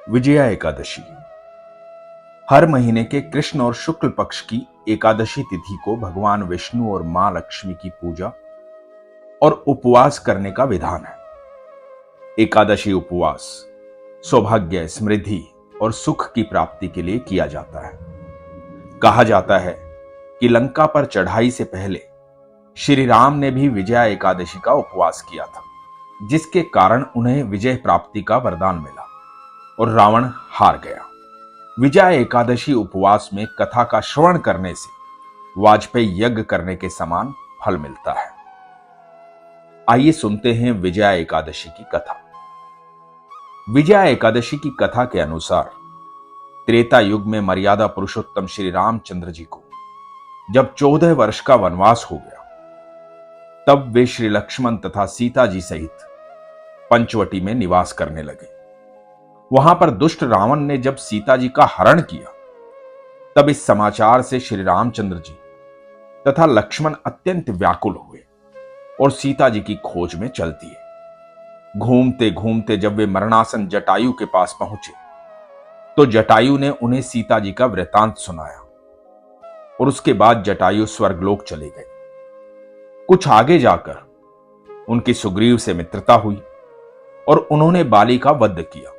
विजया एकादशी हर महीने के कृष्ण और शुक्ल पक्ष की एकादशी तिथि को भगवान विष्णु और मां लक्ष्मी की पूजा और उपवास करने का विधान है। एकादशी उपवास सौभाग्य, समृद्धि और सुख की प्राप्ति के लिए किया जाता है। कहा जाता है कि लंका पर चढ़ाई से पहले श्री राम ने भी विजया एकादशी का उपवास किया था, जिसके कारण उन्हें विजय प्राप्ति का वरदान मिला और रावण हार गया। विजया एकादशी उपवास में कथा का श्रवण करने से वाजपेयी यज्ञ करने के समान फल मिलता है। आइए सुनते हैं विजया एकादशी की कथा। विजया एकादशी की कथा के अनुसार त्रेता युग में मर्यादा पुरुषोत्तम श्री रामचंद्र जी को जब 14 वर्ष का वनवास हो गया, तब वे श्री लक्ष्मण तथा सीता जी सहित पंचवटी में निवास करने लगे। वहां पर दुष्ट रावण ने जब सीता जी का हरण किया, तब इस समाचार से श्री रामचंद्र जी तथा लक्ष्मण अत्यंत व्याकुल हुए और सीता जी की खोज में चल दिए। घूमते घूमते जब वे मरणासन जटायु के पास पहुंचे, तो जटायु ने उन्हें सीता जी का वृतांत सुनाया और उसके बाद जटायु स्वर्गलोक चले गए। कुछ आगे जाकर उनकी सुग्रीव से मित्रता हुई और उन्होंने बाली का वध किया।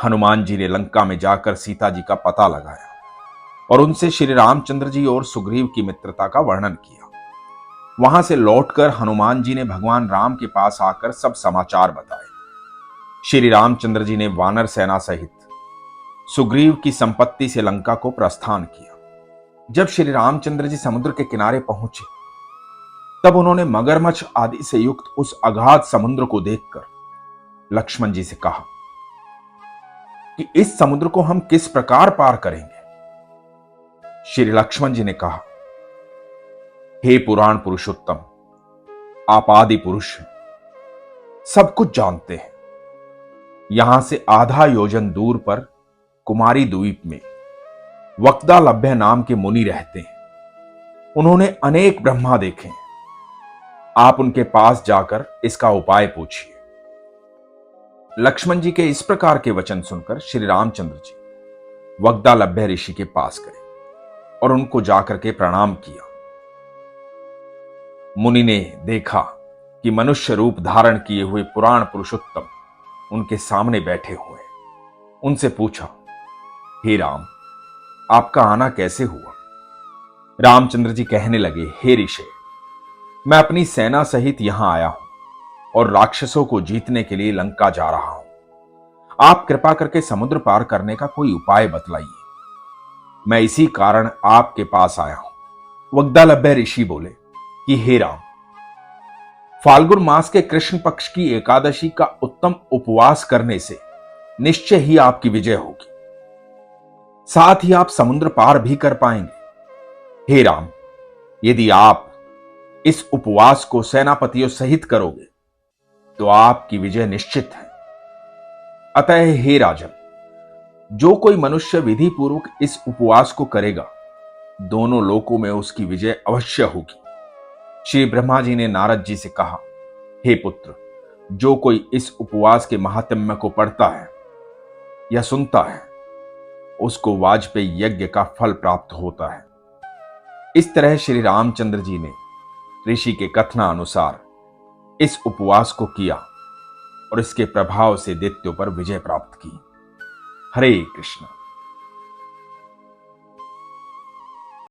हनुमान जी ने लंका में जाकर सीता जी का पता लगाया और उनसे श्री रामचंद्र जी और सुग्रीव की मित्रता का वर्णन किया। वहां से लौटकर हनुमान जी ने भगवान राम के पास आकर सब समाचार बताए। श्री रामचंद्र जी ने वानर सेना सहित सुग्रीव की संपत्ति से लंका को प्रस्थान किया। जब श्री रामचंद्र जी समुद्र के किनारे पहुंचे, तब उन्होंने मगरमच्छ आदि से युक्त उस अगाध समुद्र को देखकर लक्ष्मण जी से कहा कि इस समुद्र को हम किस प्रकार पार करेंगे। श्री लक्ष्मण जी ने कहा, हे पुराण पुरुषोत्तम, आप आदि पुरुष हैं, सब कुछ जानते हैं। यहां से आधा योजन दूर पर कुमारी द्वीप में वक्दालभ्य नाम के मुनि रहते हैं। उन्होंने अनेक ब्रह्मा देखे हैं। आप उनके पास जाकर इसका उपाय पूछिए। लक्ष्मण जी के इस प्रकार के वचन सुनकर श्री रामचंद्र जी वक्दालभ्य ऋषि के पास गए और उनको जाकर के प्रणाम किया। मुनि ने देखा कि मनुष्य रूप धारण किए हुए पुराण पुरुषोत्तम उनके सामने बैठे हुए। उनसे पूछा, हे राम, आपका आना कैसे हुआ? रामचंद्र जी कहने लगे, हे ऋषि, मैं अपनी सेना सहित यहां आया हूं और राक्षसों को जीतने के लिए लंका जा रहा हूं। आप कृपा करके समुद्र पार करने का कोई उपाय बतलाइए। मैं इसी कारण आपके पास आया हूं। वक्दालभ्य ऋषि बोले कि हे राम, फाल्गुन मास के कृष्ण पक्ष की एकादशी का उत्तम उपवास करने से निश्चय ही आपकी विजय होगी। साथ ही आप समुद्र पार भी कर पाएंगे। हे राम, यदि आप इस उपवास को सेनापतियों सहित करोगे तो आपकी विजय निश्चित है। अतः हे राजन, जो कोई मनुष्य विधि पूर्वक इस उपवास को करेगा, दोनों लोकों में उसकी विजय अवश्य होगी। श्री ब्रह्मा जी ने नारद जी से कहा, हे पुत्र, जो कोई इस उपवास के महात्म्य को पढ़ता है या सुनता है, उसको वाजपेयी यज्ञ का फल प्राप्त होता है। इस तरह श्री रामचंद्र जी ने ऋषि के कथना अनुसार इस उपवास को किया और इसके प्रभाव से दैत्यों पर विजय प्राप्त की। हरे कृष्ण।